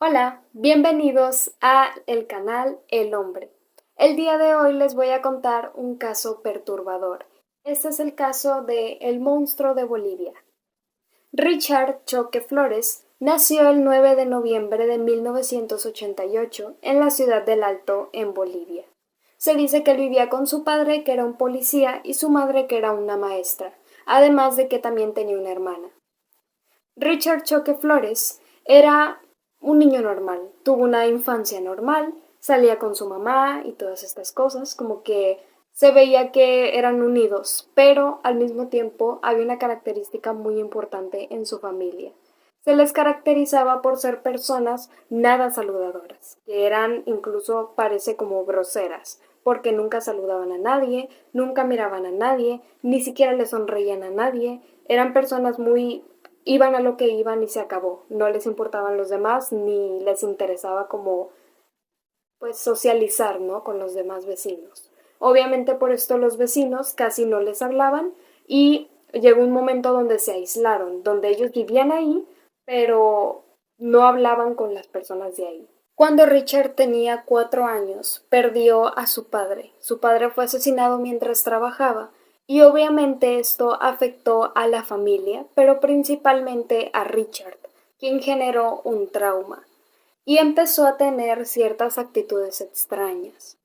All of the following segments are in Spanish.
Hola, bienvenidos a el canal El Hombre. El día de hoy les voy a contar un caso perturbador. Este es el caso de El monstruo de Bolivia. Richard Choque Flores nació el 9 de noviembre de 1988 en la ciudad del Alto, en Bolivia. Se dice que él vivía con su padre, que era un policía, y su madre, que era una maestra, además de que también tenía una hermana. Richard Choque Flores era un niño normal, tuvo una infancia normal, salía con su mamá y todas estas cosas, como que se veía que eran unidos, pero al mismo tiempo había una característica muy importante en su familia. Se les caracterizaba por ser personas nada saludadoras, que eran incluso parece como groseras, porque nunca saludaban a nadie, nunca miraban a nadie, ni siquiera le sonreían a nadie, eran personas muy iban a lo que iban y se acabó. No les importaban los demás ni les interesaba como pues socializar, ¿no? Con los demás vecinos. Obviamente por esto los vecinos casi no les hablaban y llegó un momento donde se aislaron, donde ellos vivían ahí, pero no hablaban con las personas de ahí. Cuando Richard tenía 4 años, perdió a su padre. Su padre fue asesinado mientras trabajaba y obviamente esto afectó a la familia, pero principalmente a Richard, quien generó un trauma y empezó a tener ciertas actitudes extrañas.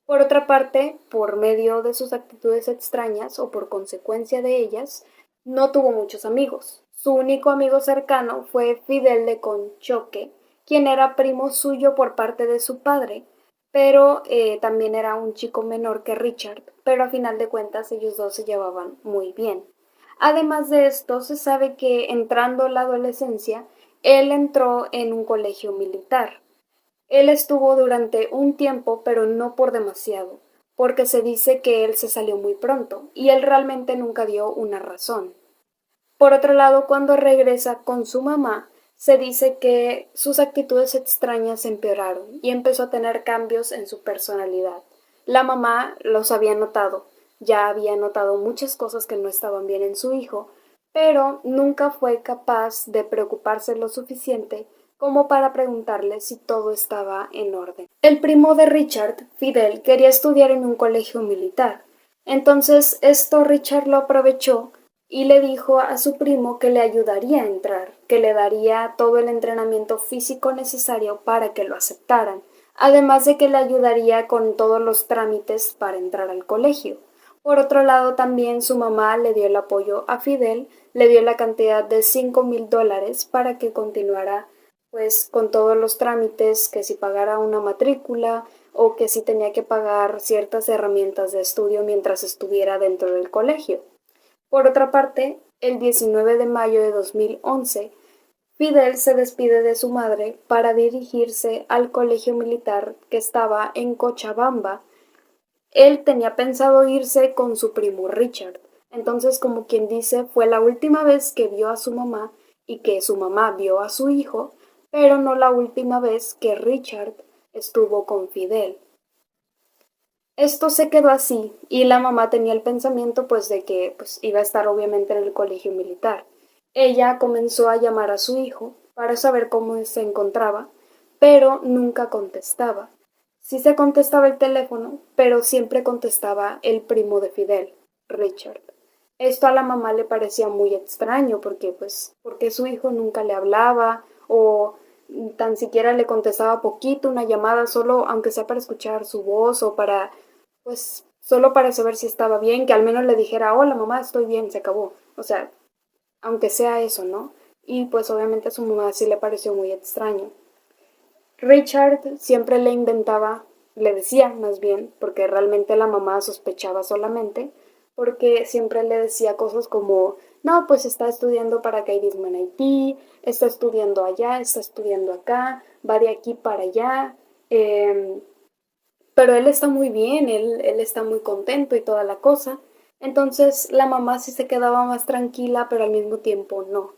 Por otra parte, por medio de sus actitudes extrañas o por consecuencia de ellas, no tuvo muchos amigos. Su único amigo cercano fue Fidel de Conchoque, quien era primo suyo por parte de su padre, pero también era un chico menor que Richard, pero a final de cuentas ellos dos se llevaban muy bien. Además de esto, se sabe que entrando la adolescencia, él entró en un colegio militar. Él estuvo durante un tiempo, pero no por demasiado, porque se dice que él se salió muy pronto, y él realmente nunca dio una razón. Por otro lado, cuando regresa con su mamá, se dice que sus actitudes extrañas empeoraron y empezó a tener cambios en su personalidad. La mamá los había notado, ya había notado muchas cosas que no estaban bien en su hijo, pero nunca fue capaz de preocuparse lo suficiente como para preguntarle si todo estaba en orden. El primo de Richard, Fidel, quería estudiar en un colegio militar. Entonces esto Richard lo aprovechó y le dijo a su primo que le ayudaría a entrar, que le daría todo el entrenamiento físico necesario para que lo aceptaran, además de que le ayudaría con todos los trámites para entrar al colegio. Por otro lado, también su mamá le dio el apoyo a Fidel, le dio la cantidad de $5,000 para que continuara pues con todos los trámites, que si pagara una matrícula o que si tenía que pagar ciertas herramientas de estudio mientras estuviera dentro del colegio. Por otra parte, el 19 de mayo de 2011, Fidel se despide de su madre para dirigirse al colegio militar que estaba en Cochabamba. Él tenía pensado irse con su primo Richard. Entonces, como quien dice, fue la última vez que vio a su mamá y que su mamá vio a su hijo, pero no la última vez que Richard estuvo con Fidel. Esto se quedó así y la mamá tenía el pensamiento pues de que pues iba a estar obviamente en el colegio militar. Ella comenzó a llamar a su hijo para saber cómo se encontraba, pero nunca contestaba. Sí se contestaba el teléfono, pero siempre contestaba el primo de Fidel, Richard. Esto a la mamá le parecía muy extraño porque porque su hijo nunca le hablaba o tan siquiera le contestaba poquito una llamada solo aunque sea para escuchar su voz o para solo para saber si estaba bien, que al menos le dijera, hola mamá, estoy bien, se acabó. O sea, aunque sea eso, ¿no? Y pues obviamente a su mamá sí le pareció muy extraño. Richard siempre le inventaba, le decía más bien, porque realmente la mamá sospechaba solamente, porque siempre le decía cosas como, no, pues está estudiando paracaidismo en Haití, está estudiando allá, está estudiando acá, va de aquí para allá, pero él está muy bien, él está muy contento y toda la cosa. Entonces la mamá sí se quedaba más tranquila, pero al mismo tiempo no.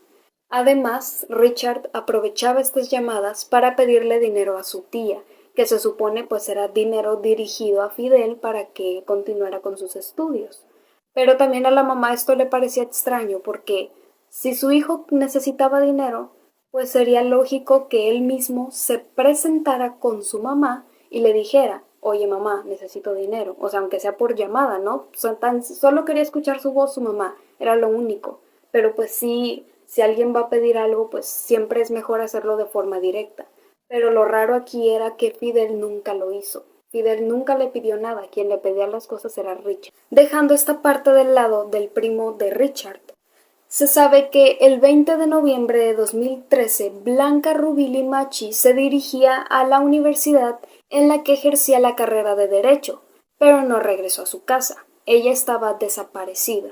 Además, Richard aprovechaba estas llamadas para pedirle dinero a su tía, que se supone pues era dinero dirigido a Fidel para que continuara con sus estudios. Pero también a la mamá esto le parecía extraño porque si su hijo necesitaba dinero, pues sería lógico que él mismo se presentara con su mamá y le dijera, oye mamá, necesito dinero, o sea, aunque sea por llamada, ¿no? O sea, solo quería escuchar su voz, su mamá, era lo único, pero pues sí, si alguien va a pedir algo, pues siempre es mejor hacerlo de forma directa. Pero lo raro aquí era que Fidel nunca lo hizo. Fidel nunca le pidió nada, quien le pedía las cosas era Richard. Dejando esta parte del lado del primo de Richard, se sabe que el 20 de noviembre de 2013 Blanca Rubí Limachi se dirigía a la universidad en la que ejercía la carrera de Derecho, pero no regresó a su casa. Ella estaba desaparecida.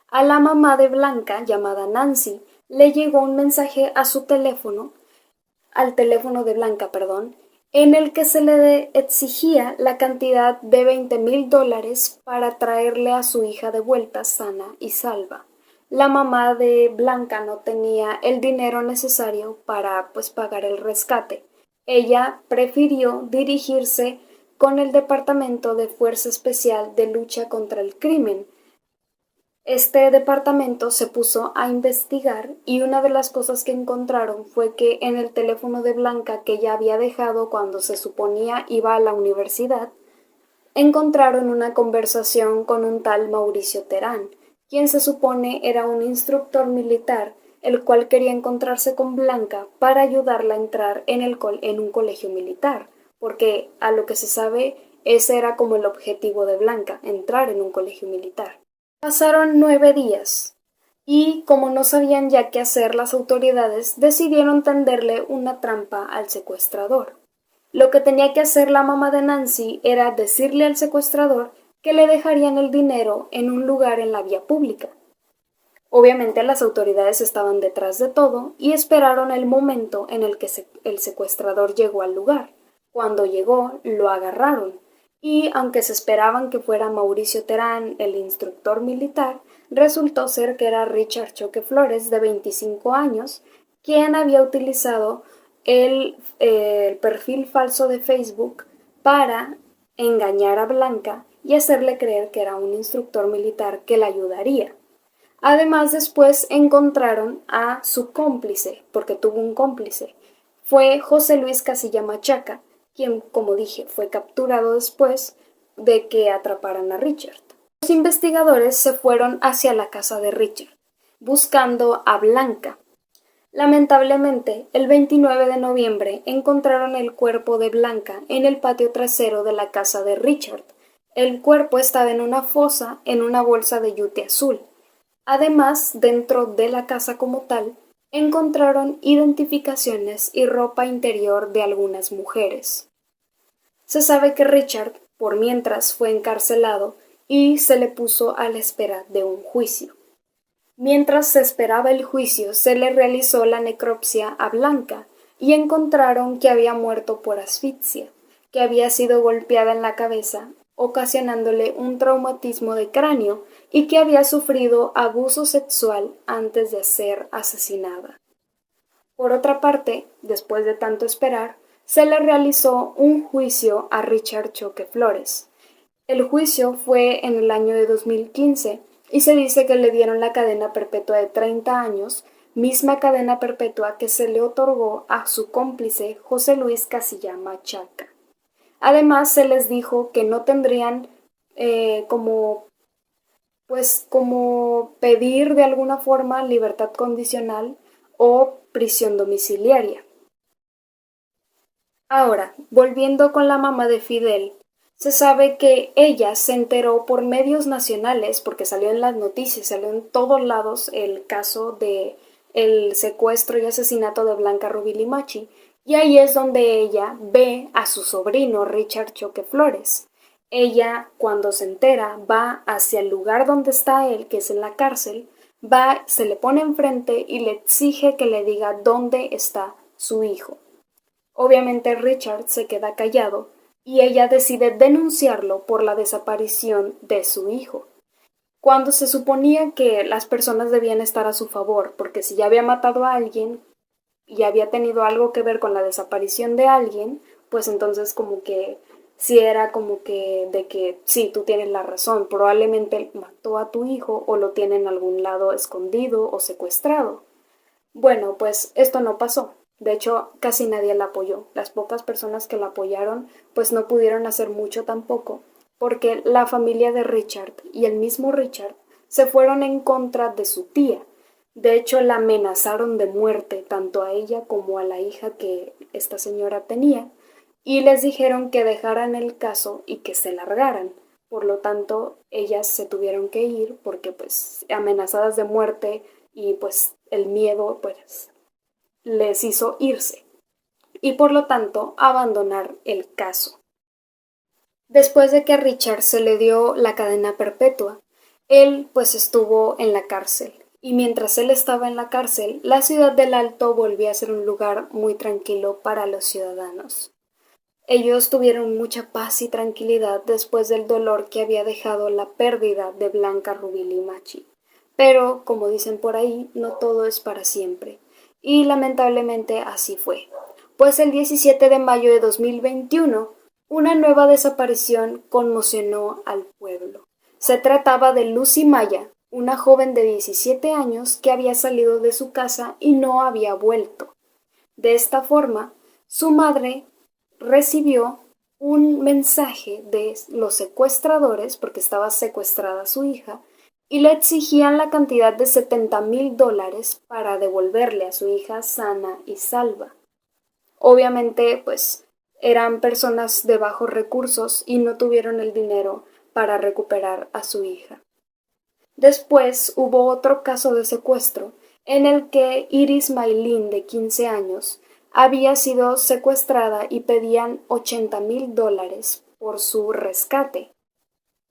A la mamá de Blanca, llamada Nancy, le llegó un mensaje a su teléfono, al teléfono de Blanca, perdón, en el que se le exigía la cantidad de $20,000 para traerle a su hija de vuelta sana y salva. La mamá de Blanca no tenía el dinero necesario para pagar el rescate. Ella prefirió dirigirse con el Departamento de Fuerza Especial de Lucha contra el Crimen. Este departamento se puso a investigar y una de las cosas que encontraron fue que en el teléfono de Blanca que ella había dejado cuando se suponía iba a la universidad, encontraron una conversación con un tal Mauricio Terán, quien se supone era un instructor militar, el cual quería encontrarse con Blanca para ayudarla a entrar en un colegio militar, porque a lo que se sabe ese era como el objetivo de Blanca, entrar en un colegio militar. Pasaron 9 días y, como no sabían ya qué hacer, las autoridades decidieron tenderle una trampa al secuestrador. Lo que tenía que hacer la mamá de Nancy era decirle al secuestrador que le dejarían el dinero en un lugar en la vía pública. Obviamente las autoridades estaban detrás de todo y esperaron el momento en el que el secuestrador llegó al lugar. Cuando llegó, lo agarraron y, aunque se esperaban que fuera Mauricio Terán, el instructor militar, resultó ser que era Richard Choque Flores, de 25 años, quien había utilizado el perfil falso de Facebook para engañar a Blanca y hacerle creer que era un instructor militar que la ayudaría. Además, después encontraron a su cómplice, porque tuvo un cómplice. Fue José Luis Casilla Machaca, quien, como dije, fue capturado después de que atraparan a Richard. Los investigadores se fueron hacia la casa de Richard, buscando a Blanca. Lamentablemente, el 29 de noviembre encontraron el cuerpo de Blanca en el patio trasero de la casa de Richard. El cuerpo estaba en una fosa en una bolsa de yute azul. Además, dentro de la casa como tal, encontraron identificaciones y ropa interior de algunas mujeres. Se sabe que Richard, por mientras, fue encarcelado y se le puso a la espera de un juicio. Mientras se esperaba el juicio, se le realizó la necropsia a Blanca y encontraron que había muerto por asfixia, que había sido golpeada en la cabeza, ocasionándole un traumatismo de cráneo y que había sufrido abuso sexual antes de ser asesinada. Por otra parte, después de tanto esperar, se le realizó un juicio a Richard Choque Flores. El juicio fue en el año de 2015 y se dice que le dieron la cadena perpetua de 30 años, misma cadena perpetua que se le otorgó a su cómplice José Luis Casilla Machaca. Además, se les dijo que no tendrían como pedir de alguna forma libertad condicional o prisión domiciliaria. Ahora, volviendo con la mamá de Fidel, se sabe que ella se enteró por medios nacionales, porque salió en las noticias, salió en todos lados el caso de el secuestro y asesinato de Blanca Rubí Limachi, y ahí es donde ella ve a su sobrino Richard Choque Flores. Ella, cuando se entera, va hacia el lugar donde está él, que es en la cárcel, va, se le pone enfrente y le exige que le diga dónde está su hijo. Obviamente Richard se queda callado y ella decide denunciarlo por la desaparición de su hijo, cuando se suponía que las personas debían estar a su favor, porque si ya había matado a alguien y había tenido algo que ver con la desaparición de alguien, pues entonces como que sí era como que de que sí, tú tienes la razón, probablemente mató a tu hijo o lo tiene en algún lado escondido o secuestrado. Bueno, pues esto no pasó. De hecho, casi nadie la apoyó. Las pocas personas que la apoyaron, pues no pudieron hacer mucho tampoco, porque la familia de Richard y el mismo Richard se fueron en contra de su tía. De hecho, la amenazaron de muerte tanto a ella como a la hija que esta señora tenía, y les dijeron que dejaran el caso y que se largaran. Por lo tanto, ellas se tuvieron que ir porque pues amenazadas de muerte y pues el miedo pues les hizo irse y por lo tanto abandonar el caso. Después de que a Richard se le dio la cadena perpetua, él pues estuvo en la cárcel y mientras él estaba en la cárcel, la ciudad del Alto volvió a ser un lugar muy tranquilo para los ciudadanos. Ellos tuvieron mucha paz y tranquilidad después del dolor que había dejado la pérdida de Blanca Rubí Limachi. Pero, como dicen por ahí, no todo es para siempre. Y lamentablemente así fue. Pues el 17 de mayo de 2021, una nueva desaparición conmocionó al pueblo. Se trataba de Lucy Maya, una joven de 17 años que había salido de su casa y no había vuelto. De esta forma, su madre recibió un mensaje de los secuestradores, porque estaba secuestrada su hija, y le exigían la cantidad de $70,000 para devolverle a su hija sana y salva. Obviamente, pues eran personas de bajos recursos y no tuvieron el dinero para recuperar a su hija. Después hubo otro caso de secuestro en el que Iris Maylin, de 15 años, había sido secuestrada y pedían $80,000 por su rescate.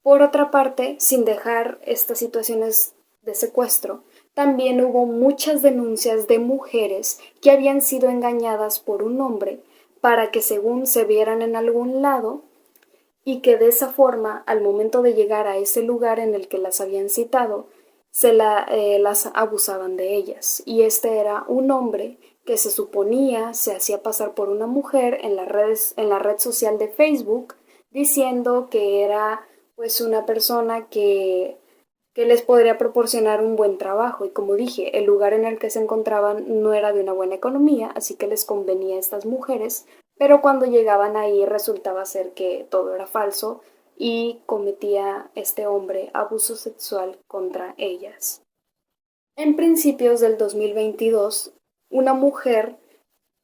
Por otra parte, sin dejar estas situaciones de secuestro, también hubo muchas denuncias de mujeres que habían sido engañadas por un hombre para que según se vieran en algún lado y que de esa forma, al momento de llegar a ese lugar en el que las habían citado, las abusaban de ellas. Y este era un hombre que se suponía se hacía pasar por una mujer en en la red social de Facebook, diciendo que era pues una persona que les podría proporcionar un buen trabajo. Y como dije, el lugar en el que se encontraban no era de una buena economía, así que les convenía a estas mujeres, pero cuando llegaban ahí resultaba ser que todo era falso y cometía este hombre abuso sexual contra ellas. En principios del 2022, una mujer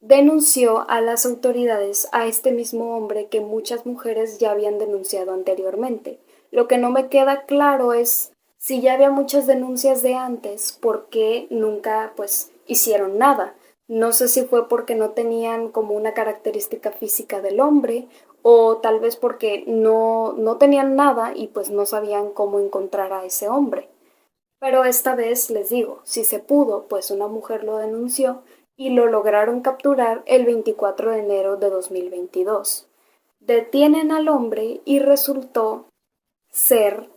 denunció a las autoridades a este mismo hombre que muchas mujeres ya habían denunciado anteriormente. Lo que no me queda claro es si ya había muchas denuncias de antes, ¿por qué nunca pues hicieron nada? No sé si fue porque no tenían como una característica física del hombre o tal vez porque no tenían nada y pues no sabían cómo encontrar a ese hombre. Pero esta vez les digo, si se pudo, pues una mujer lo denunció y lo lograron capturar el 24 de enero de 2022. Detienen al hombre y resultó ser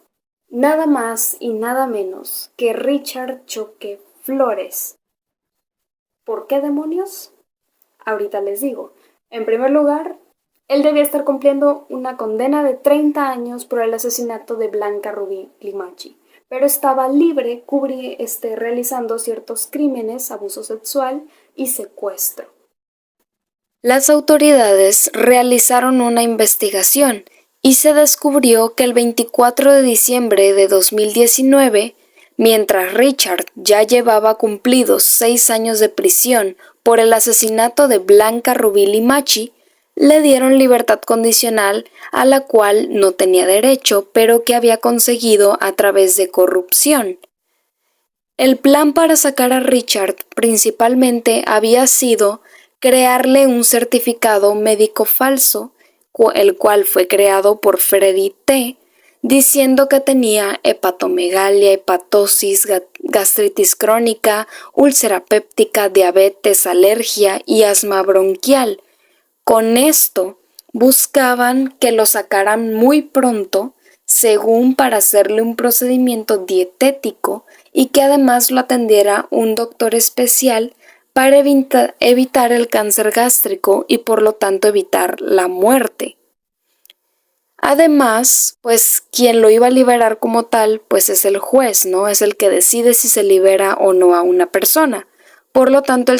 nada más y nada menos que Richard Choque Flores. ¿Por qué demonios? Ahorita les digo. En primer lugar, él debía estar cumpliendo una condena de 30 años por el asesinato de Blanca Rubí Limachi, pero estaba libre realizando ciertos crímenes, abuso sexual y secuestro. Las autoridades realizaron una investigación y se descubrió que el 24 de diciembre de 2019, mientras Richard ya llevaba cumplidos 6 años de prisión por el asesinato de Blanca Rubí Limachi, le dieron libertad condicional a la cual no tenía derecho, pero que había conseguido a través de corrupción. El plan para sacar a Richard principalmente había sido crearle un certificado médico falso, el cual fue creado por Freddy T., diciendo que tenía hepatomegalia, hepatosis, gastritis crónica, úlcera péptica, diabetes, alergia y asma bronquial. Con esto buscaban que lo sacaran muy pronto, según para hacerle un procedimiento dietético y que además lo atendiera un doctor especial para evitar el cáncer gástrico y por lo tanto evitar la muerte. Además, pues quien lo iba a liberar como tal, pues es el juez, ¿no? Es el que decide si se libera o no a una persona. Por lo tanto, el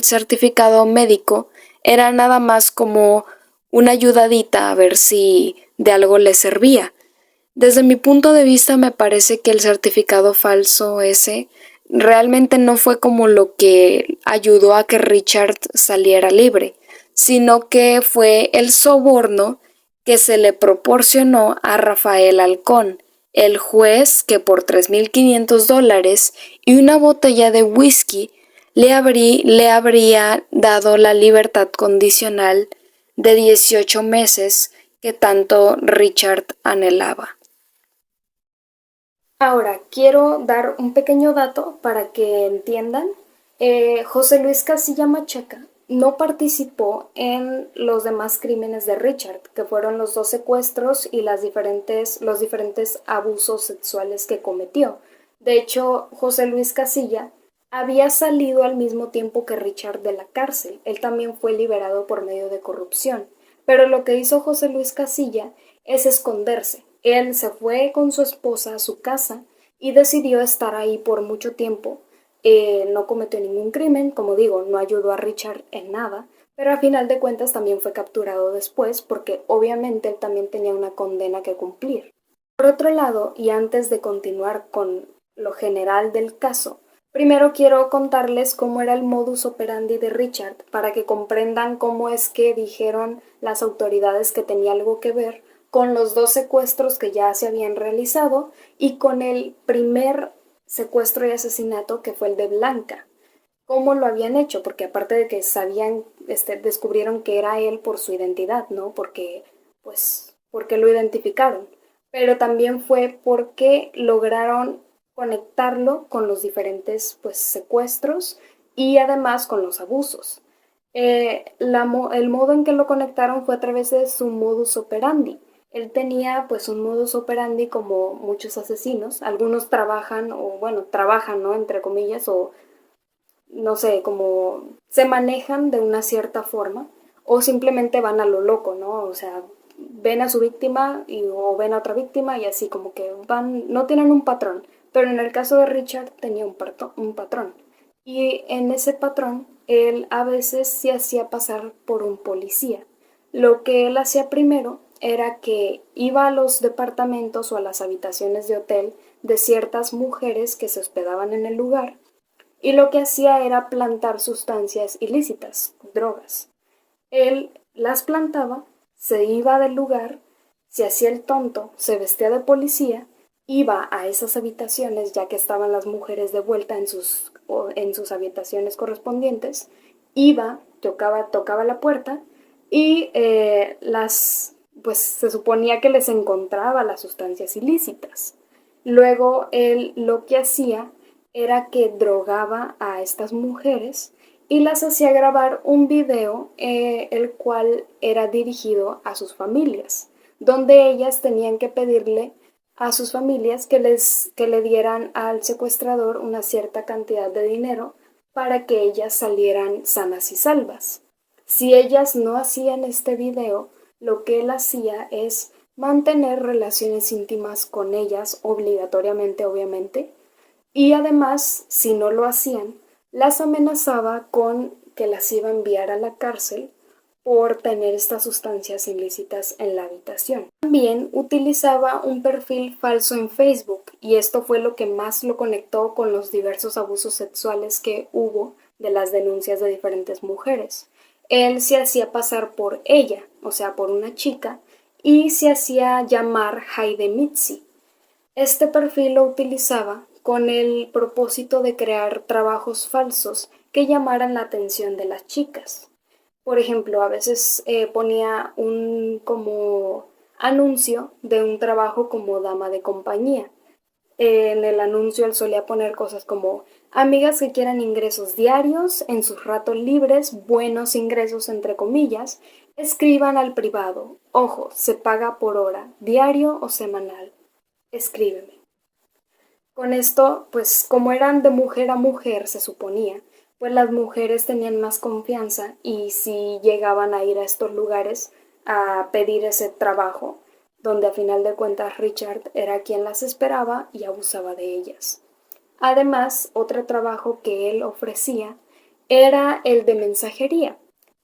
certificado médico era nada más como una ayudadita a ver si de algo le servía. Desde mi punto de vista me parece que el certificado falso ese realmente no fue como lo que ayudó a que Richard saliera libre, sino que fue el soborno que se le proporcionó a Rafael Halcón, el juez que por $3,500 y una botella de whisky le habría dado la libertad condicional de 18 meses que tanto Richard anhelaba. Ahora, quiero dar un pequeño dato para que entiendan. José Luis Casilla Machaca no participó en los demás crímenes de Richard, que fueron los 2 secuestros y los diferentes abusos sexuales que cometió. De hecho, José Luis Casilla había salido al mismo tiempo que Richard de la cárcel. Él también fue liberado por medio de corrupción. Pero lo que hizo José Luis Casilla es esconderse. Él se fue con su esposa a su casa y decidió estar ahí por mucho tiempo. No cometió ningún crimen, como digo, no ayudó a Richard en nada, pero a final de cuentas también fue capturado después porque obviamente él también tenía una condena que cumplir. Por otro lado, y antes de continuar con lo general del caso, primero quiero contarles cómo era el modus operandi de Richard para que comprendan cómo es que dijeron las autoridades que tenía algo que ver con los 2 secuestros que ya se habían realizado y con el primer secuestro y asesinato que fue el de Blanca. ¿Cómo lo habían hecho? Porque aparte de que sabían, descubrieron que era él por su identidad, ¿no? Porque lo identificaron. Pero también fue porque lograron conectarlo con los diferentes, secuestros y además con los abusos. El modo en que lo conectaron fue a través de su modus operandi. Él tenía un modus operandi como muchos asesinos. Algunos trabajan, trabajan, ¿no? Entre comillas, o no sé, como se manejan de una cierta forma, o simplemente van a lo loco, ¿no? O sea, ven a su víctima o ven a otra víctima y así como que van, no tienen un patrón. Pero en el caso de Richard tenía un patrón. Y en ese patrón, él a veces se hacía pasar por un policía. Lo que él hacía primero era que iba a los departamentos o a las habitaciones de hotel de ciertas mujeres que se hospedaban en el lugar y lo que hacía era plantar sustancias ilícitas, drogas. Él las plantaba, se iba del lugar, se hacía el tonto, se vestía de policía, iba a esas habitaciones ya que estaban las mujeres de vuelta en sus habitaciones correspondientes, iba, tocaba la puerta y se suponía que les encontraba las sustancias ilícitas. Luego él lo que hacía era que drogaba a estas mujeres y las hacía grabar un video el cual era dirigido a sus familias, donde ellas tenían que pedirle a sus familias que le dieran al secuestrador una cierta cantidad de dinero para que ellas salieran sanas y salvas. Si ellas no hacían este video, lo que él hacía es mantener relaciones íntimas con ellas obligatoriamente, obviamente, y además, si no lo hacían, las amenazaba con que las iba a enviar a la cárcel por tener estas sustancias ilícitas en la habitación. También utilizaba un perfil falso en Facebook y esto fue lo que más lo conectó con los diversos abusos sexuales que hubo de las denuncias de diferentes mujeres. Él se hacía pasar por ella, o sea, por una chica, y se hacía llamar Haide Mitzi. Este perfil lo utilizaba con el propósito de crear trabajos falsos que llamaran la atención de las chicas. Por ejemplo, a veces ponía un como anuncio de un trabajo como dama de compañía. En el anuncio él solía poner cosas como amigas que quieran ingresos diarios en sus ratos libres, buenos ingresos entre comillas, escriban al privado. Ojo, se paga por hora, diario o semanal. Escríbeme. Con esto, como eran de mujer a mujer, se suponía, pues las mujeres tenían más confianza y si llegaban a ir a estos lugares a pedir ese trabajo, donde a final de cuentas Richard era quien las esperaba y abusaba de ellas. Además, otro trabajo que él ofrecía era el de mensajería.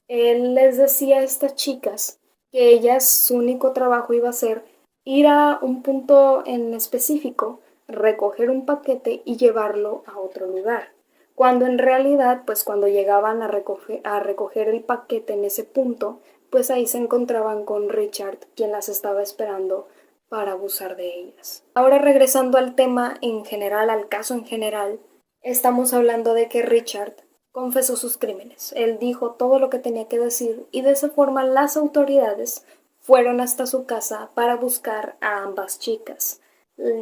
Él les decía a estas chicas que ellas su único trabajo iba a ser ir a un punto en específico, recoger un paquete y llevarlo a otro lugar. Cuando en realidad, pues cuando llegaban a recoger el paquete en ese punto, pues ahí se encontraban con Richard, quien las estaba esperando para abusar de ellas. Ahora regresando al tema en general, al caso en general, estamos hablando de que Richard confesó sus crímenes. Él dijo todo lo que tenía que decir y de esa forma las autoridades fueron hasta su casa para buscar a ambas chicas,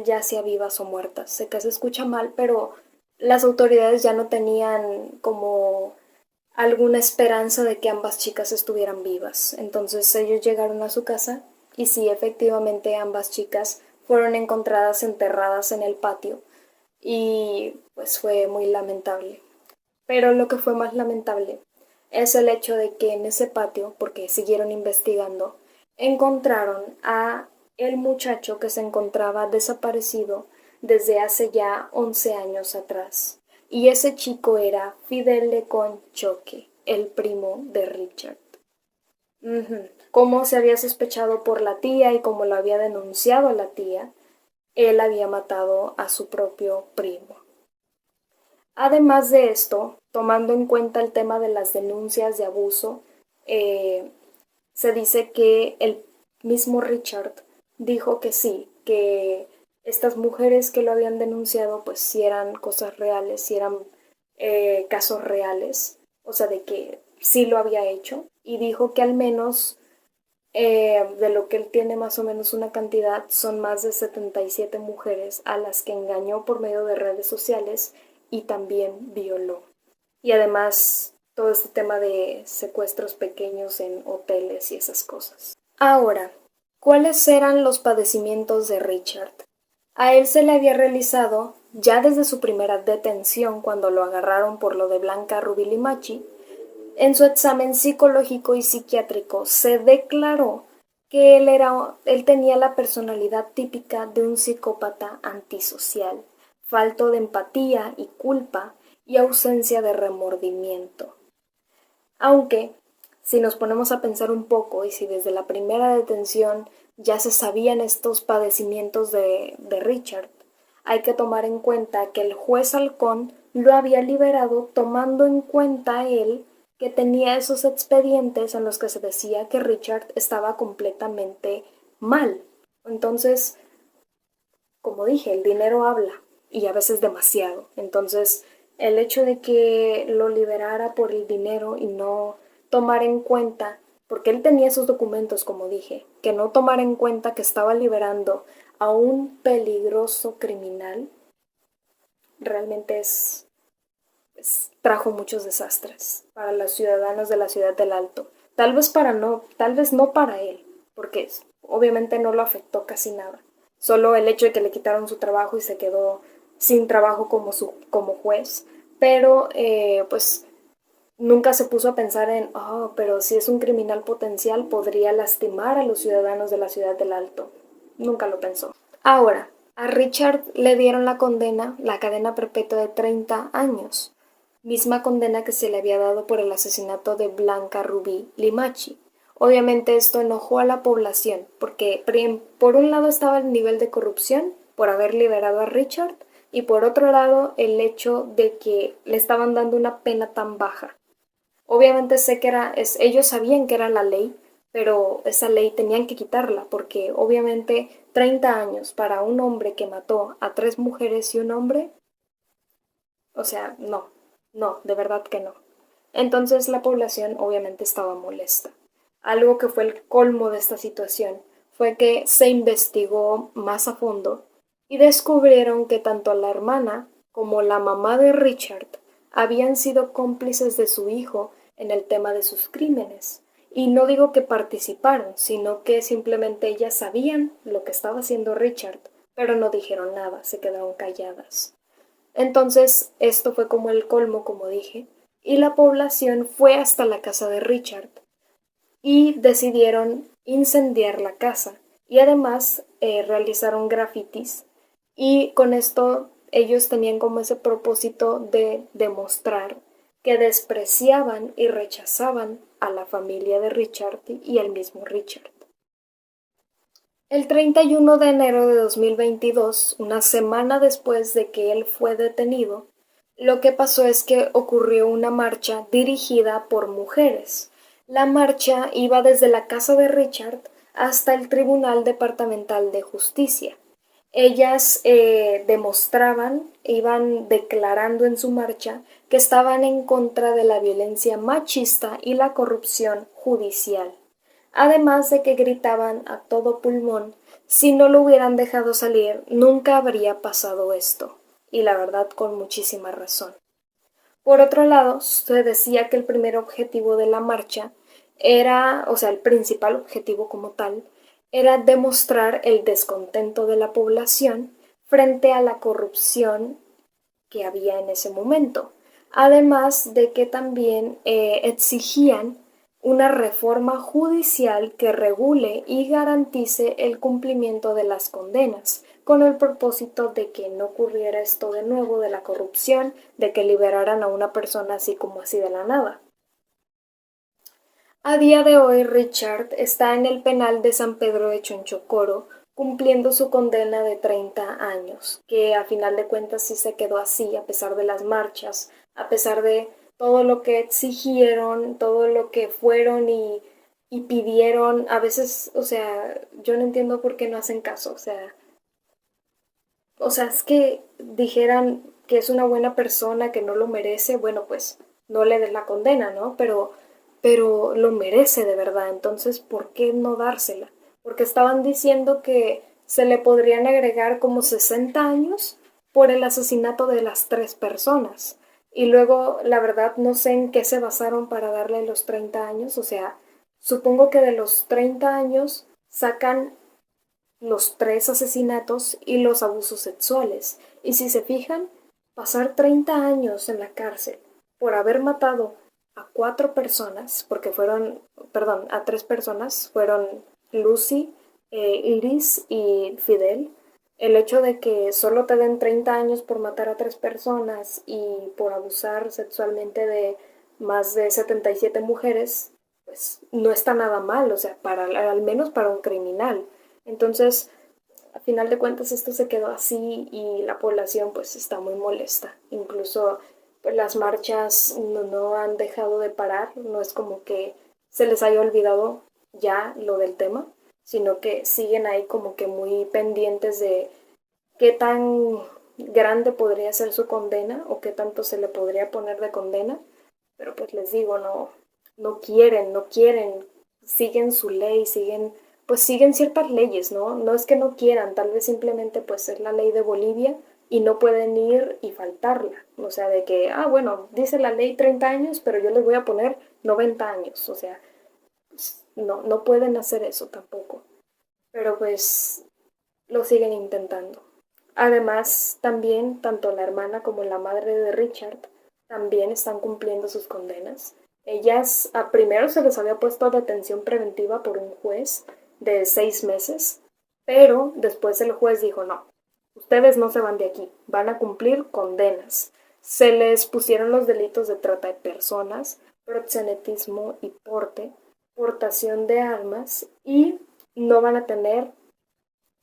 ya sea vivas o muertas. Sé que se escucha mal, pero las autoridades ya no tenían como alguna esperanza de que ambas chicas estuvieran vivas. Entonces ellos llegaron a su casa y sí, efectivamente ambas chicas fueron encontradas enterradas en el patio y pues fue muy lamentable. Pero lo que fue más lamentable es el hecho de que en ese patio, porque siguieron investigando, encontraron a el muchacho que se encontraba desaparecido desde hace ya 11 años atrás. Y ese chico era Fidel Lecón Choque, el primo de Richard. Como se había sospechado por la tía y como lo había denunciado la tía, él había matado a su propio primo. Además de esto, tomando en cuenta el tema de las denuncias de abuso, eh, se dice que el mismo Richard dijo que sí, que estas mujeres que lo habían denunciado, pues sí eran cosas reales, sí eran casos reales, o sea, de que sí lo había hecho, y dijo que al menos de lo que él tiene más o menos una cantidad, son más de 77 mujeres a las que engañó por medio de redes sociales y también violó. Y además todo este tema de secuestros pequeños en hoteles y esas cosas. Ahora, ¿cuáles eran los padecimientos de Richard? A él se le había realizado, ya desde su primera detención cuando lo agarraron por lo de Blanca Rubí Limachi, en su examen psicológico y psiquiátrico se declaró que él tenía la personalidad típica de un psicópata antisocial, falto de empatía y culpa y ausencia de remordimiento. Aunque, si nos ponemos a pensar un poco y si desde la primera detención ya se sabían estos padecimientos de Richard, hay que tomar en cuenta que el juez Halcón lo había liberado tomando en cuenta él que tenía esos expedientes en los que se decía que Richard estaba completamente mal. Entonces, como dije, el dinero habla y a veces demasiado. Entonces, el hecho de que lo liberara por el dinero y no tomar en cuenta, porque él tenía esos documentos, como dije, que no tomar en cuenta que estaba liberando a un peligroso criminal, realmente trajo muchos desastres para los ciudadanos de la ciudad del Alto. Tal vez no para él, porque obviamente no lo afectó casi nada. Solo el hecho de que le quitaron su trabajo y se quedó sin trabajo como juez. Pero pues nunca se puso a pensar en, oh, pero si es un criminal potencial podría lastimar a los ciudadanos de la ciudad del Alto. Nunca lo pensó. Ahora, a Richard le dieron la cadena perpetua de 30 años, misma condena que se le había dado por el asesinato de Blanca Rubí Limachi. Obviamente esto enojó a la población, porque por un lado estaba el nivel de corrupción por haber liberado a Richard, y por otro lado el hecho de que le estaban dando una pena tan baja. Obviamente ellos sabían que era la ley, pero esa ley tenían que quitarla, porque obviamente 30 años para un hombre que mató a 3 mujeres y un hombre, o sea, no, de verdad que no. Entonces la población obviamente estaba molesta. Algo que fue el colmo de esta situación fue que se investigó más a fondo y descubrieron que tanto la hermana como la mamá de Richard habían sido cómplices de su hijo en el tema de sus crímenes. Y no digo que participaron, sino que simplemente ellas sabían lo que estaba haciendo Richard, pero no dijeron nada, se quedaron calladas. Entonces, esto fue como el colmo, como dije, y la población fue hasta la casa de Richard y decidieron incendiar la casa y además realizaron grafitis y con esto ellos tenían como ese propósito de demostrar que despreciaban y rechazaban a la familia de Richard y al mismo Richard. El 31 de enero de 2022, una semana después de que él fue detenido, lo que pasó es que ocurrió una marcha dirigida por mujeres. La marcha iba desde la casa de Richard hasta el Tribunal Departamental de Justicia. Ellas demostraban, iban declarando en su marcha que estaban en contra de la violencia machista y la corrupción judicial. Además de que gritaban a todo pulmón, si no lo hubieran dejado salir, nunca habría pasado esto. Y la verdad, con muchísima razón. Por otro lado, se decía que el primer objetivo de la marcha era, o sea, el principal objetivo como tal, era demostrar el descontento de la población frente a la corrupción que había en ese momento. Además de que también exigían una reforma judicial que regule y garantice el cumplimiento de las condenas, con el propósito de que no ocurriera esto de nuevo de la corrupción, de que liberaran a una persona así como así de la nada. A día de hoy, Richard está en el penal de San Pedro de Chonchocoro, cumpliendo su condena de 30 años, que a final de cuentas sí se quedó así, a pesar de las marchas, a pesar de todo lo que exigieron, todo lo que fueron y pidieron. A veces, o sea, yo no entiendo por qué no hacen caso, o sea, es que dijeran que es una buena persona, que no lo merece, bueno, pues no le des la condena, ¿no? Pero lo merece de verdad, entonces, ¿por qué no dársela? Porque estaban diciendo que se le podrían agregar como 60 años por el asesinato de las 3 personas. Y luego, la verdad, no sé en qué se basaron para darle los 30 años, o sea, supongo que de los 30 años sacan los 3 asesinatos y los abusos sexuales. Y si se fijan, pasar 30 años en la cárcel por haber matado a 4 personas, porque fueron, perdón, a 3 personas, fueron Lucy, Iris y Fidel. El hecho de que solo te den 30 años por matar a 3 personas y por abusar sexualmente de más de 77 mujeres, pues no está nada mal, o sea, al menos para un criminal. Entonces, a final de cuentas esto se quedó así y la población pues está muy molesta. Incluso pues, las marchas no han dejado de parar, no es como que se les haya olvidado ya lo del tema, sino que siguen ahí como que muy pendientes de qué tan grande podría ser su condena o qué tanto se le podría poner de condena. Pero pues les digo, no quieren, siguen su ley, siguen ciertas leyes, ¿no? No es que no quieran, tal vez simplemente pues es la ley de Bolivia y no pueden ir y faltarla. O sea, de que, bueno, dice la ley 30 años, pero yo les voy a poner 90 años. O sea, pues, no pueden hacer eso tampoco. Pero pues lo siguen intentando. Además, también, tanto la hermana como la madre de Richard también están cumpliendo sus condenas. Ellas, a primero se les había puesto detención preventiva por un juez de 6 meses, pero después el juez dijo, no, ustedes no se van de aquí, van a cumplir condenas. Se les pusieron los delitos de trata de personas, proxenetismo y portación de armas y no van a tener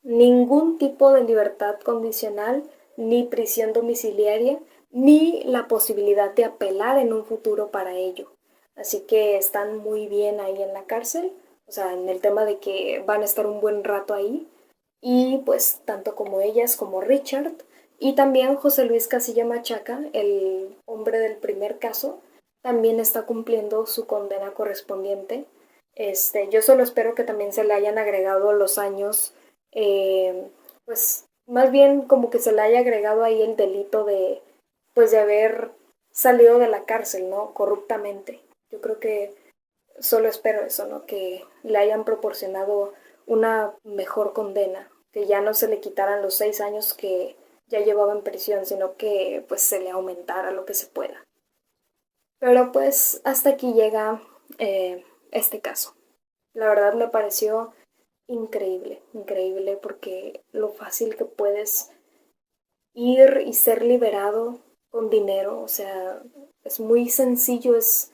ningún tipo de libertad condicional, ni prisión domiciliaria, ni la posibilidad de apelar en un futuro para ello. Así que están muy bien ahí en la cárcel, o sea, en el tema de que van a estar un buen rato ahí. Y pues tanto como ellas como Richard y también José Luis Casilla Machaca, el hombre del primer caso, también está cumpliendo su condena correspondiente. Yo solo espero que también se le hayan agregado los años, pues más bien como que se le haya agregado ahí el delito pues de haber salido de la cárcel, ¿no? Corruptamente. Yo creo que solo espero eso, ¿no? Que le hayan proporcionado una mejor condena, que ya no se le quitaran los 6 años que ya llevaba en prisión, sino que pues se le aumentara lo que se pueda. Pero pues hasta aquí llega este caso. La verdad me pareció increíble, increíble porque lo fácil que puedes ir y ser liberado con dinero, o sea, es muy sencillo, es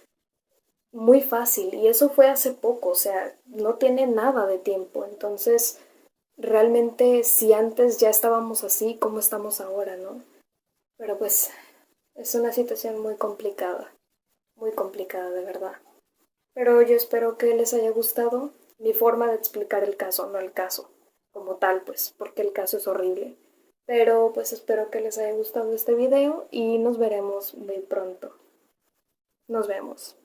muy fácil y eso fue hace poco, o sea, no tiene nada de tiempo, entonces realmente si antes ya estábamos así, ¿cómo estamos ahora, no? Pero pues es una situación muy complicada de verdad. Pero yo espero que les haya gustado mi forma de explicar el caso, no el caso como tal, pues, porque el caso es horrible. Pero pues espero que les haya gustado este video y nos veremos muy pronto. Nos vemos.